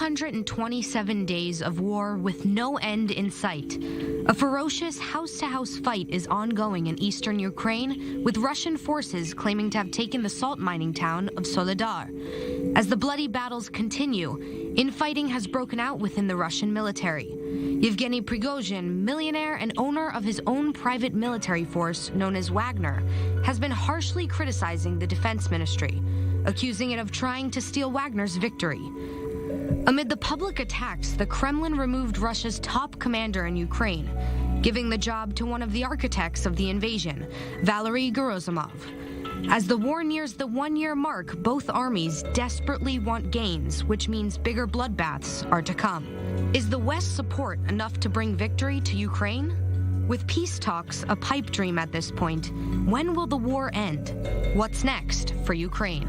127 days of war with no end in sight. A ferocious house-to-house fight is ongoing in eastern Ukraine, with Russian forces claiming to have taken the salt mining town of Soledar. As the bloody battles continue, infighting has broken out within the Russian military. Yevgeny Prigozhin, millionaire and owner of his own private military force known as Wagner, has been harshly criticizing the defense ministry, accusing it of trying to steal Wagner's victory. Amid the public attacks, the Kremlin removed Russia's top commander in Ukraine, giving the job to one of the architects of the invasion, Valery Gerozimov. As the war nears the one-year mark, both armies desperately want gains, which means bigger bloodbaths are to come. Is the West's support enough to bring victory to Ukraine? With peace talks a pipe dream at this point, when will the war end? What's next for Ukraine?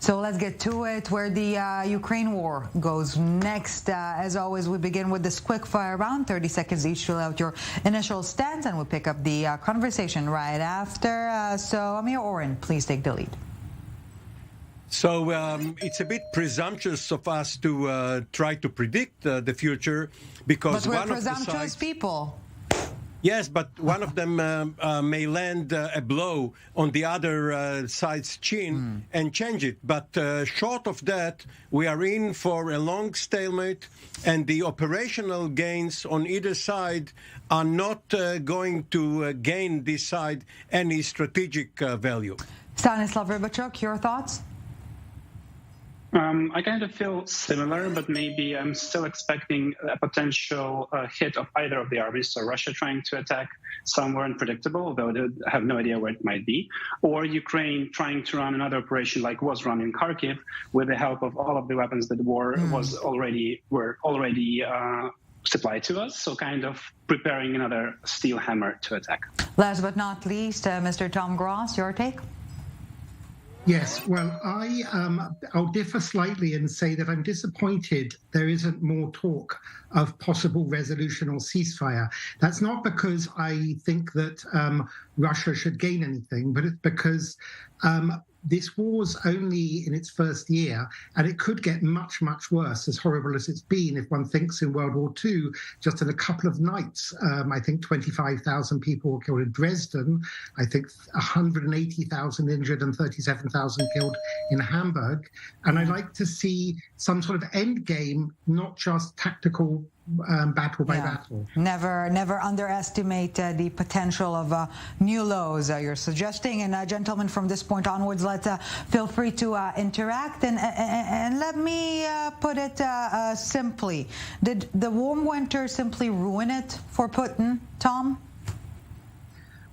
So let's get to it, where the Ukraine war goes next. As always, we begin with this quick fire round, 30 seconds each to fill out your initial stance, and we'll pick up the conversation right after. So Amir Oren, please take the lead. So it's a bit presumptuous of us to try to predict the future, because but we're one presumptuous of the sides, people. Yes, but one of them may land a blow on the other side's chin and change it. But short of that, we are in for a long stalemate, and the operational gains on either side are not going to gain this side any strategic value. Stanislav Rybachuk, your thoughts? I kind of feel similar, but maybe I'm still expecting a potential hit of either of the armies. So Russia trying to attack somewhere unpredictable, though I have no idea where it might be, or Ukraine trying to run another operation like was run in Kharkiv with the help of all of the weapons that the war were already supplied to us. So kind of preparing another steel hammer to attack. Last but not least, Mr. Tom Gross, your take? Yes, well, I'll differ slightly and say that I'm disappointed there isn't more talk of possible resolution or ceasefire. That's not because I think that Russia should gain anything, but it's because this war's only in its first year, and it could get much, much worse, as horrible as it's been. If one thinks in World War II, just in a couple of nights, I think 25,000 people were killed in Dresden, I think 180,000 injured and 37,000 killed in Hamburg. And I like to see some sort of end game, not just tactical battle by battle. Never underestimate the potential of new lows you're suggesting. And gentlemen, from this point onwards, let's feel free to interact. And let me put it simply. Did the warm winter simply ruin it for Putin, Tom?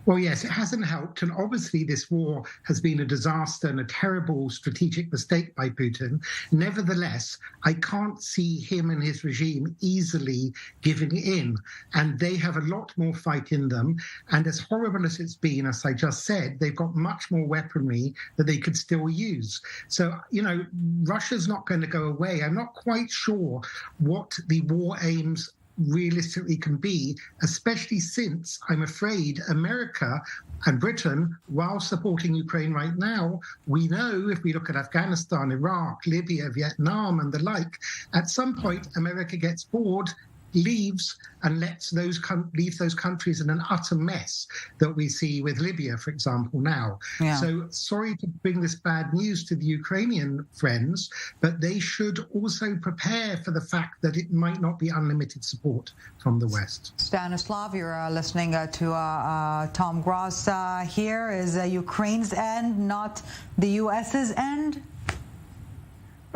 Well, yes, it hasn't helped. And obviously this war has been a disaster and a terrible strategic mistake by Putin. Nevertheless, I can't see him and his regime easily giving in. And they have a lot more fight in them. And as horrible as it's been, as I just said, they've got much more weaponry that they could still use. So, you know, Russia's not going to go away. I'm not quite sure what the war aims realistically can be, especially since I'm afraid America and Britain, while supporting Ukraine right now, we know if we look at Afghanistan, Iraq, Libya, Vietnam and the like, at some point America gets bored, leaves and leaves those countries in an utter mess that we see with Libya, for example, now. Yeah. So sorry to bring this bad news to the Ukrainian friends, but they should also prepare for the fact that it might not be unlimited support from the West. Stanislav, you're listening to Tom Gross here. Is Ukraine's end not the U.S.'s end?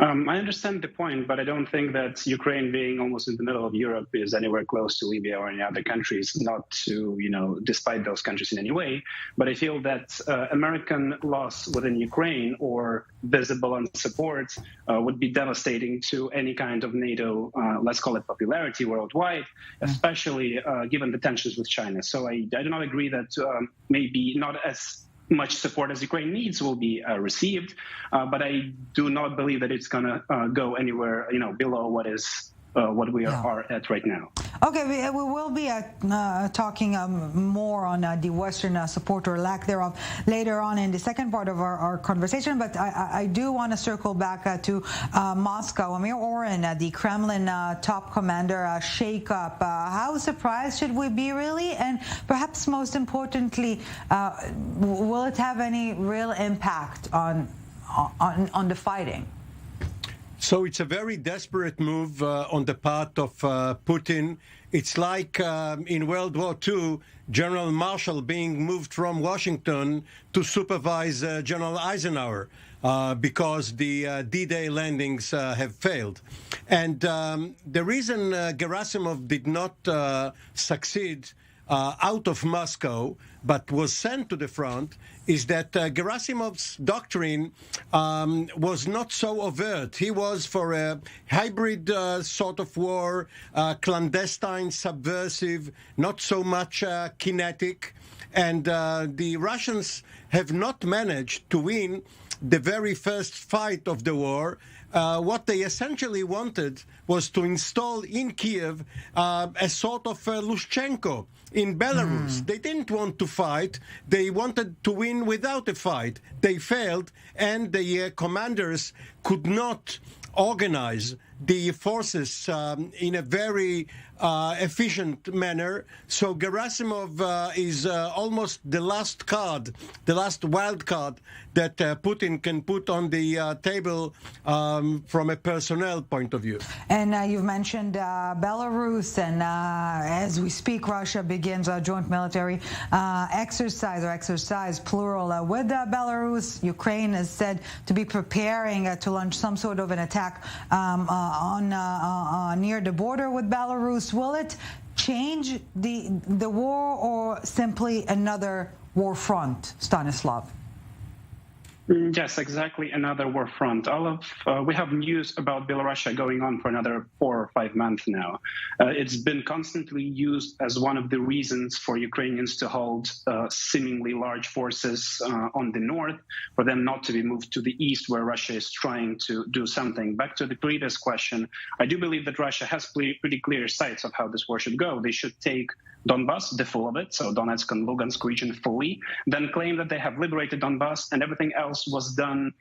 I understand the point, but I don't think that Ukraine being almost in the middle of Europe is anywhere close to Libya or any other countries, not to, despite those countries in any way. But I feel that American loss within Ukraine or visible unsupport would be devastating to any kind of NATO, let's call it popularity worldwide, especially given the tensions with China. So I do not agree that maybe not as much support as Ukraine needs will be received, but I do not believe that it's going to go anywhere, below what is what we are at right now. Okay, we will be talking more on the Western support or lack thereof later on in the second part of our conversation, but I do want to circle back to Moscow. Amir Oren, the Kremlin top commander, shakeup. How surprised should we be, really? And perhaps most importantly, will it have any real impact on the fighting? So it's a very desperate move on the part of Putin. It's like in World War II, General Marshall being moved from Washington to supervise General Eisenhower because the D-Day landings have failed. And the reason Gerasimov did not succeed out of Moscow, but was sent to the front, is that Gerasimov's doctrine was not so overt. He was for a hybrid sort of war, clandestine, subversive, not so much kinetic. And the Russians have not managed to win the very first fight of the war. What they essentially wanted was to install in Kiev a sort of Lushchenko in Belarus. They didn't want to fight. They wanted to win without a fight. They failed, and the commanders could not organize the forces in a very efficient manner. So Gerasimov is almost the last card, the last wild card that Putin can put on the table from a personnel point of view. And you've mentioned Belarus, and as we speak, Russia begins a joint military exercise, plural, with Belarus. Ukraine is said to be preparing to launch some sort of an attack near the border with Belarus. Will it change the war, or simply another war front, Stanislav? Yes, exactly, another war front. We have news about Belarus going on for another 4 or 5 months now. It's been constantly used as one of the reasons for Ukrainians to hold seemingly large forces on the north, for them not to be moved to the east, where Russia is trying to do something. Back to the previous question, I do believe that Russia has pretty clear sights of how this war should go. They should take Donbas, the full of it, so Donetsk and Lugansk region fully, then claim that they have liberated Donbas, and everything else was done,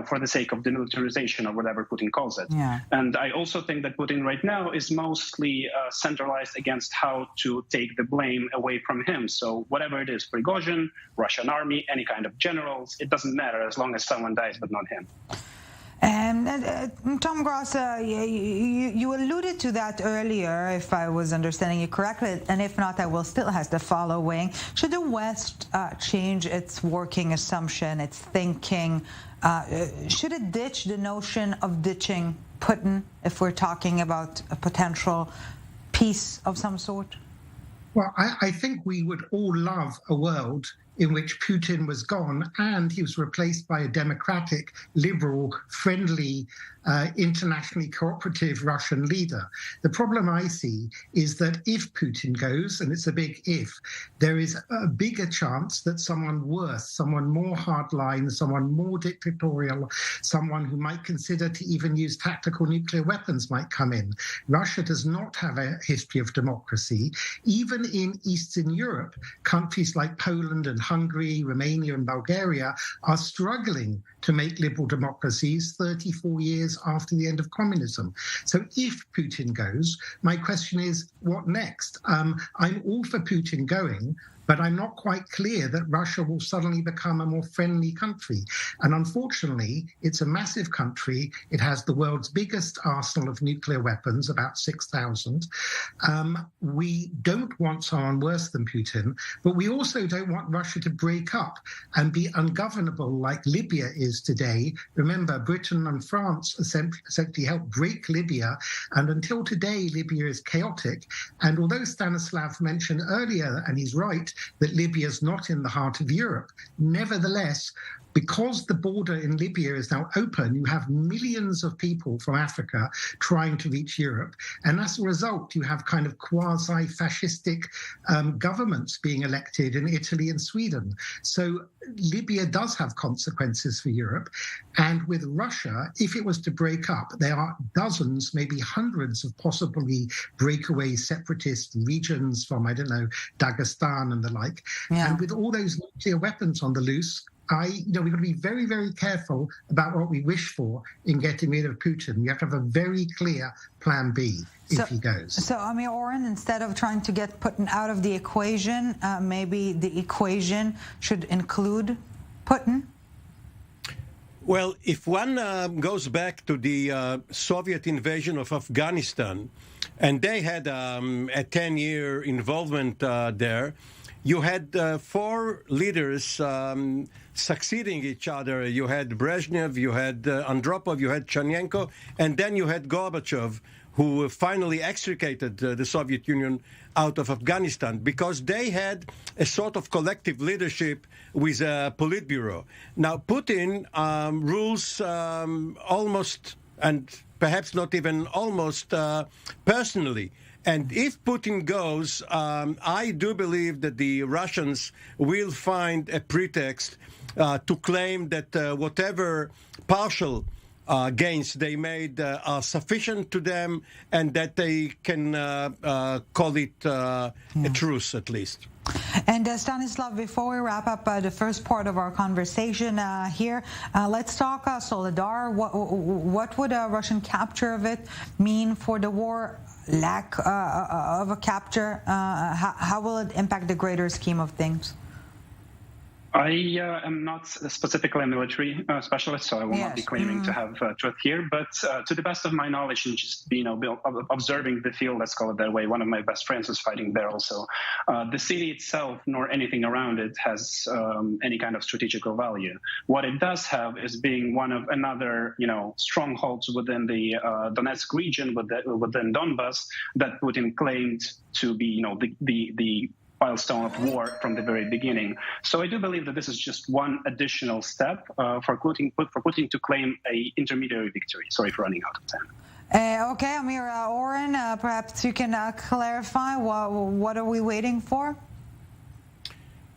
for the sake of demilitarization or whatever Putin calls it. Yeah. And I also think that Putin right now is mostly centralized against how to take the blame away from him. So whatever it is, Prigozhin, Russian army, any kind of generals, it doesn't matter as long as someone dies, but not him. And Tom Gross, you alluded to that earlier, if I was understanding you correctly, and if not, I will still ask the following. Should the West change its working assumption, its thinking? Should it ditch the notion of ditching Putin if we're talking about a potential peace of some sort? Well, I think we would all love a world in which Putin was gone and he was replaced by a democratic, liberal, friendly, internationally cooperative Russian leader. The problem I see is that if Putin goes, and it's a big if, there is a bigger chance that someone worse, someone more hardline, someone more dictatorial, someone who might consider to even use tactical nuclear weapons might come in. Russia does not have a history of democracy. Even in Eastern Europe, countries like Poland and Hungary, Romania and Bulgaria are struggling to make liberal democracies 34 years after the end of communism. So if Putin goes, my question is, what next? I'm all for Putin going, but I'm not quite clear that Russia will suddenly become a more friendly country. And unfortunately, it's a massive country. It has the world's biggest arsenal of nuclear weapons, about 6,000. We don't want someone worse than Putin, but we also don't want Russia to break up and be ungovernable like Libya is today. Remember, Britain and France essentially helped break Libya, and until today, Libya is chaotic. And although Stanislav mentioned earlier, and he's right, that Libya is not in the heart of Europe, nevertheless, because the border in Libya is now open, you have millions of people from Africa trying to reach Europe. And as a result, you have kind of quasi-fascistic governments being elected in Italy and Sweden. So Libya does have consequences for Europe. And with Russia, if it was to break up, there are dozens, maybe hundreds of possibly breakaway separatist regions from, I don't know, Dagestan and the like. Yeah. And with all those nuclear weapons on the loose, we've got to be very, very careful about what we wish for in getting rid of Putin. We have to have a very clear plan B if he goes. So, Amir Oren, instead of trying to get Putin out of the equation, maybe the equation should include Putin? Well, if one goes back to the Soviet invasion of Afghanistan, and they had a 10-year involvement there, you had 4 leaders succeeding each other. You had Brezhnev, you had Andropov, you had Chernenko, and then you had Gorbachev, who finally extricated the Soviet Union out of Afghanistan because they had a sort of collective leadership with a Politburo. Now, Putin rules almost, and perhaps not even almost, personally. And if Putin goes, I do believe that the Russians will find a pretext to claim that whatever partial gains they made are sufficient to them, and that they can call it a truce at least. And Stanislav, before we wrap up the first part of our conversation here, let's talk Soledar. What would a Russian capture of it mean for the war? Lack of a capture? How will it impact the greater scheme of things? I am not specifically a military specialist, so I will not be claiming to have truth here. But to the best of my knowledge, and just observing the field, let's call it that way. One of my best friends is fighting there also. The city itself, nor anything around it, has any kind of strategical value. What it does have is being one of another, strongholds within the Donetsk region, within Donbas, that Putin claimed to be, the milestone of war from the very beginning. So I do believe that this is just one additional step for Putin to claim a intermediary victory. Sorry for running out of time. Okay, Amir Oren, perhaps you can clarify what are we waiting for?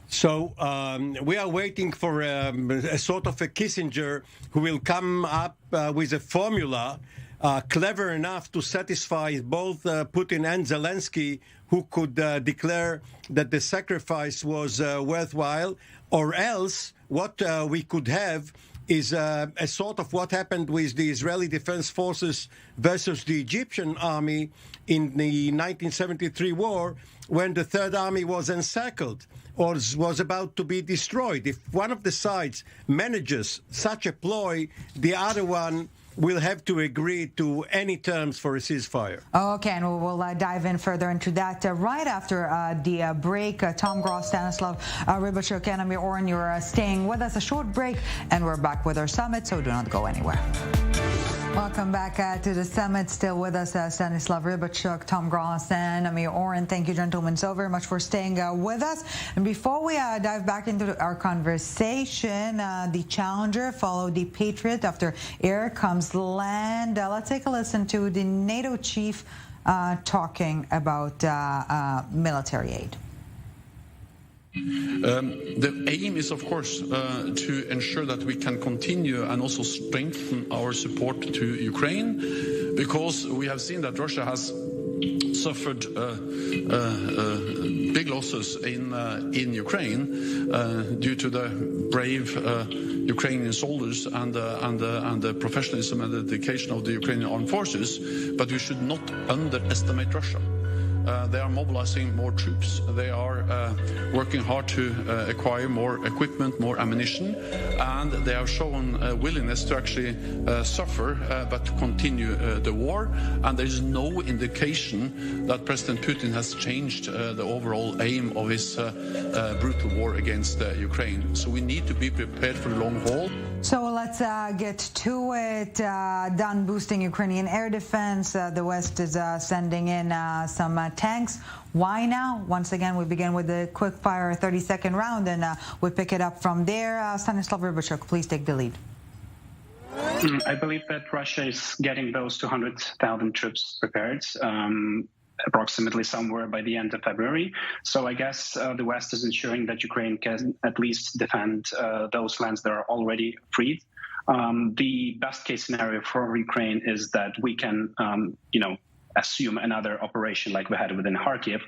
So we are waiting for a sort of a Kissinger who will come up with a formula clever enough to satisfy both Putin and Zelensky, who could declare that the sacrifice was worthwhile, or else what we could have is a sort of what happened with the Israeli Defense Forces versus the Egyptian army in the 1973 war, when the Third Army was encircled or was about to be destroyed. If one of the sides manages such a ploy, the other one will have to agree to any terms for a ceasefire. Okay, and we'll dive in further into that right after the break. Tom Gross, Stanislav Rybachuk, and Amir Oren, you're staying with us. A short break, and we're back with our summit, so do not go anywhere. Welcome back to the summit. Still with us, Stanislav Rybachuk, Tom Gross, and Amir Oren. Thank you, gentlemen, so very much for staying with us. And before we dive back into our conversation, the Challenger followed the Patriot. After air comes land. Let's take a listen to the NATO chief talking about military aid. The aim is, of course, to ensure that we can continue and also strengthen our support to Ukraine, because we have seen that Russia has suffered big losses in Ukraine due to the brave Ukrainian soldiers and the professionalism and the dedication of the Ukrainian armed forces. But we should not underestimate Russia. They are mobilizing more troops. They are working hard to acquire more equipment, more ammunition, and they have shown a willingness to actually suffer but to continue the war. And there is no indication that President Putin has changed the overall aim of his brutal war against Ukraine. So we need to be prepared for the long haul. So let's get to it. Done boosting Ukrainian air defense. The West is sending in some tanks. Why now? Once again, we begin with the quick fire 30-second round, and we pick it up from there. Stanislav Rybachuk, please take the lead. I believe that Russia is getting those 200,000 troops prepared, approximately somewhere by the end of February. So I guess the West is ensuring that Ukraine can at least defend those lands that are already freed. The best case scenario for Ukraine is that we can, assume another operation like we had within Kharkiv,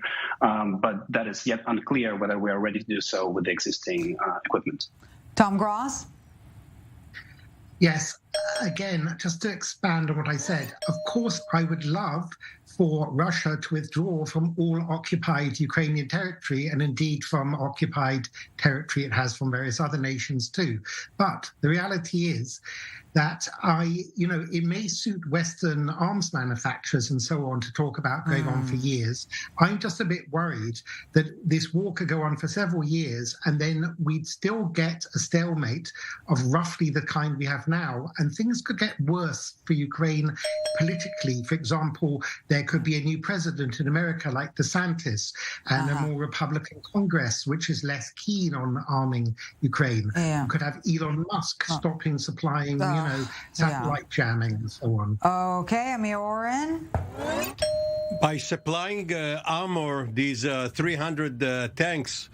but that is yet unclear whether we are ready to do so with the existing equipment. Tom Gross? Yes, again, just to expand on what I said, of course, I would love for Russia to withdraw from all occupied Ukrainian territory and indeed from occupied territory it has from various other nations too. But the reality is that it may suit Western arms manufacturers and so on to talk about going on for years. I'm just a bit worried that this war could go on for several years and then we'd still get a stalemate of roughly the kind we have now. And things could get worse for Ukraine politically. For example, there could be a new president in America like DeSantis and a more Republican Congress, which is less keen on arming Ukraine. Yeah. You could have Elon Musk stopping supplying, satellite jamming and so on. Okay, Amir Oren? By supplying armor, these 300 tanks,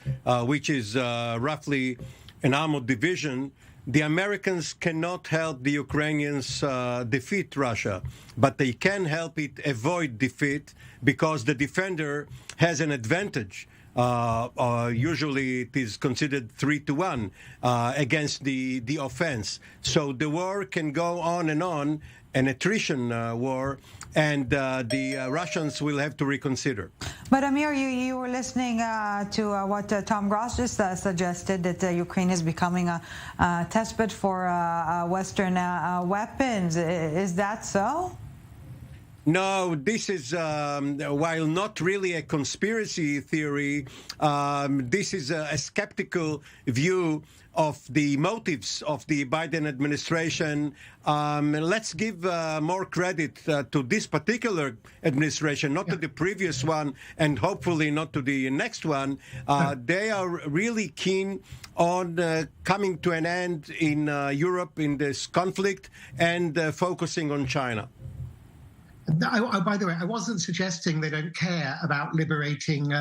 which is roughly an armored division, the Americans cannot help the Ukrainians defeat Russia, but they can help it avoid defeat because the defender has an advantage. Usually it is considered 3-1 against the offense. So the war can go on, an attrition war, and the Russians will have to reconsider. But Amir, you were listening to what Tom Gross just suggested, that Ukraine is becoming a testbed for Western weapons. Is that so? No, this is, while not really a conspiracy theory, this is a skeptical view of the motives of the Biden administration. Let's give more credit to this particular administration, not to the previous one, and hopefully not to the next one. They are really keen on coming to an end in Europe in this conflict and focusing on China. By the way, I wasn't suggesting they don't care about liberating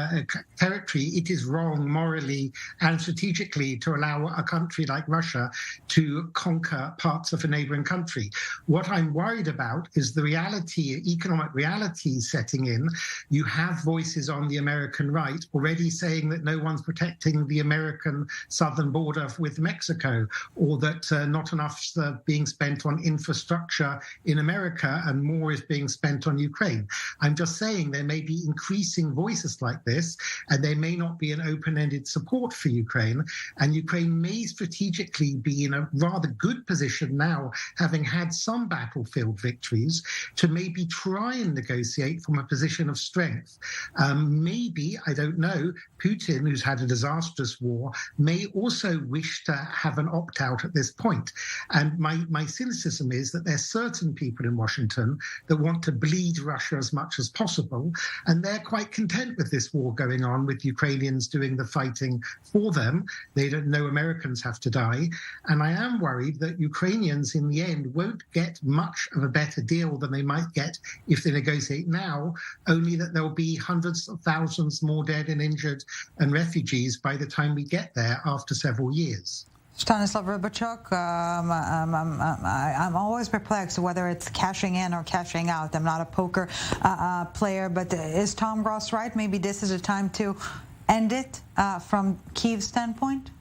territory. It is wrong morally and strategically to allow a country like Russia to conquer parts of a neighboring country. What I'm worried about is the reality, economic reality setting in. You have voices on the American right already saying that no one's protecting the American southern border with Mexico, or that not enough's being spent on infrastructure in America and more is being spent on Ukraine. I'm just saying there may be increasing voices like this, and there may not be an open-ended support for Ukraine, and Ukraine may strategically be in a rather good position now, having had some battlefield victories, to maybe try and negotiate from a position of strength. Maybe, I don't know, Putin, who's had a disastrous war, may also wish to have an opt-out at this point. And my cynicism is that there's certain people in Washington that want to bleed Russia as much as possible, and they're quite content with this war going on, with Ukrainians doing the fighting for them. They don't know Americans have to die. And I am worried that Ukrainians in the end won't get much of a better deal than they might get if they negotiate now, only that there'll be hundreds of thousands more dead and injured and refugees by the time we get there after several years. Stanislav Rybachuk, I'm always perplexed whether it's cashing in or cashing out. I'm not a poker player, but is Tom Gross right? Maybe this is a time to end it from Kyiv's standpoint?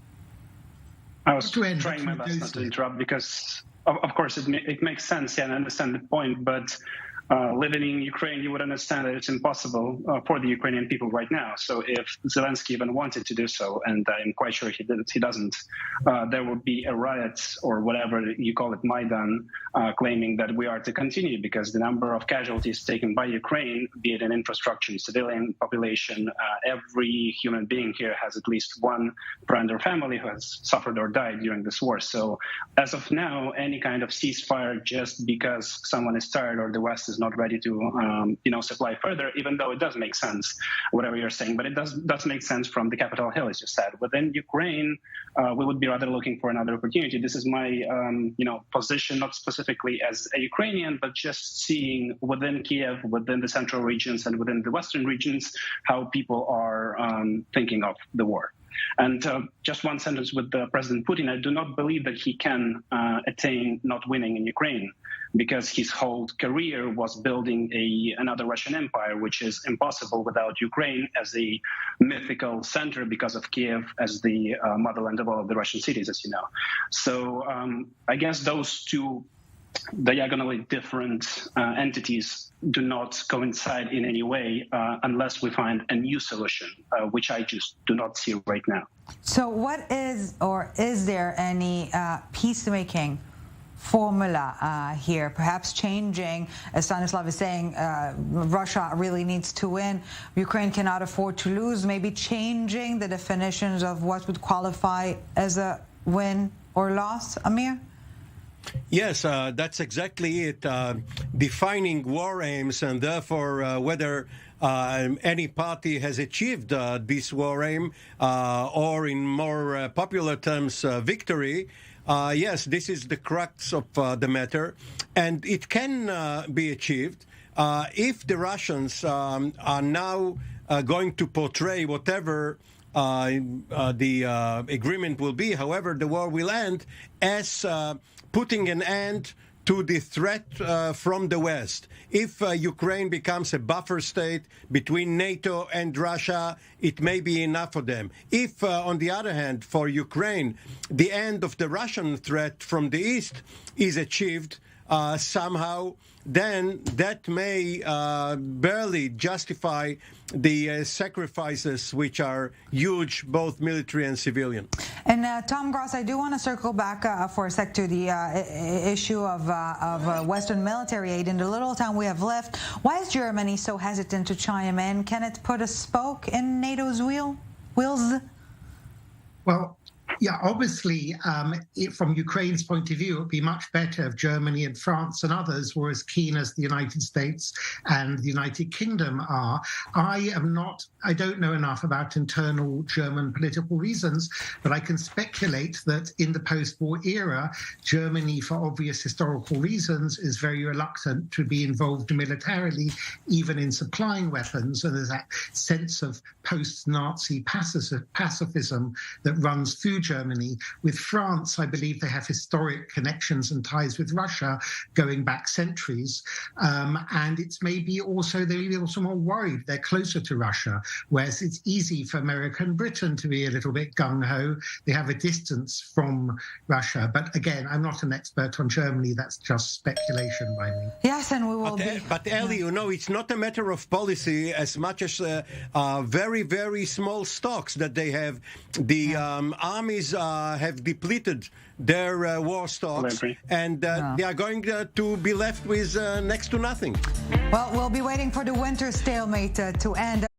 I was trying my best not to interrupt because, of course, it makes sense. Yeah, I understand the point, but living in Ukraine, you would understand that it's impossible for the Ukrainian people right now. So if Zelensky even wanted to do so, and I'm quite sure he doesn't, there would be a riot or whatever you call it, Maidan, claiming that we are to continue because the number of casualties taken by Ukraine, be it in infrastructure, civilian population, every human being here has at least one friend or family who has suffered or died during this war. So as of now, any kind of ceasefire just because someone is tired or the West is not ready to, supply further, even though it does make sense, whatever you're saying. But it does make sense from the Capitol Hill, as you said. Within Ukraine, we would be rather looking for another opportunity. This is my, position, not specifically as a Ukrainian, but just seeing within Kiev, within the central regions and within the western regions, how people are thinking of the war. And just one sentence with President Putin, I do not believe that he can attain not winning in Ukraine, because his whole career was building another Russian empire, which is impossible without Ukraine as a mythical center, because of Kiev as the motherland of all of the Russian cities, as you know. So I guess those two diagonally different entities do not coincide in any way unless we find a new solution, which I just do not see right now. So what is, or is there any peacemaking formula here, perhaps changing, as Stanislav is saying, Russia really needs to win, Ukraine cannot afford to lose, maybe changing the definitions of what would qualify as a win or loss, Amir? Yes, that's exactly it. Defining war aims, and therefore whether any party has achieved this war aim, or in more popular terms, victory. Yes, this is the crux of the matter, and it can be achieved if the Russians are now going to portray whatever the agreement will be, however the war will end, as putting an end to the threat from the West. If Ukraine becomes a buffer state between NATO and Russia, it may be enough for them. If, on the other hand, for Ukraine, the end of the Russian threat from the East is achieved somehow, then that may barely justify the sacrifices, which are huge, both military and civilian. And Tom Gross, I do want to circle back for a sec to the issue of Western military aid. In the little time we have left, why is Germany so hesitant to chime in? Can it put a spoke in NATO's wheels? Well, yeah, obviously, from Ukraine's point of view, it would be much better if Germany and France and others were as keen as the United States and the United Kingdom are. I don't know enough about internal German political reasons, but I can speculate that in the post-war era, Germany, for obvious historical reasons, is very reluctant to be involved militarily, even in supplying weapons. And there's that sense of post-Nazi pacifism that runs through Germany. With France, I believe they have historic connections and ties with Russia going back centuries. And it's maybe also, they're also more worried. They're closer to Russia, whereas it's easy for America and Britain to be a little bit gung-ho. They have a distance from Russia. But again, I'm not an expert on Germany. That's just speculation by me. Yes, and we will But Ellie, it's not a matter of policy as much as very, very small stocks that they have. The armies have depleted their war stocks, and they are going to be left with next to nothing. Well, we'll be waiting for the winter stalemate to end.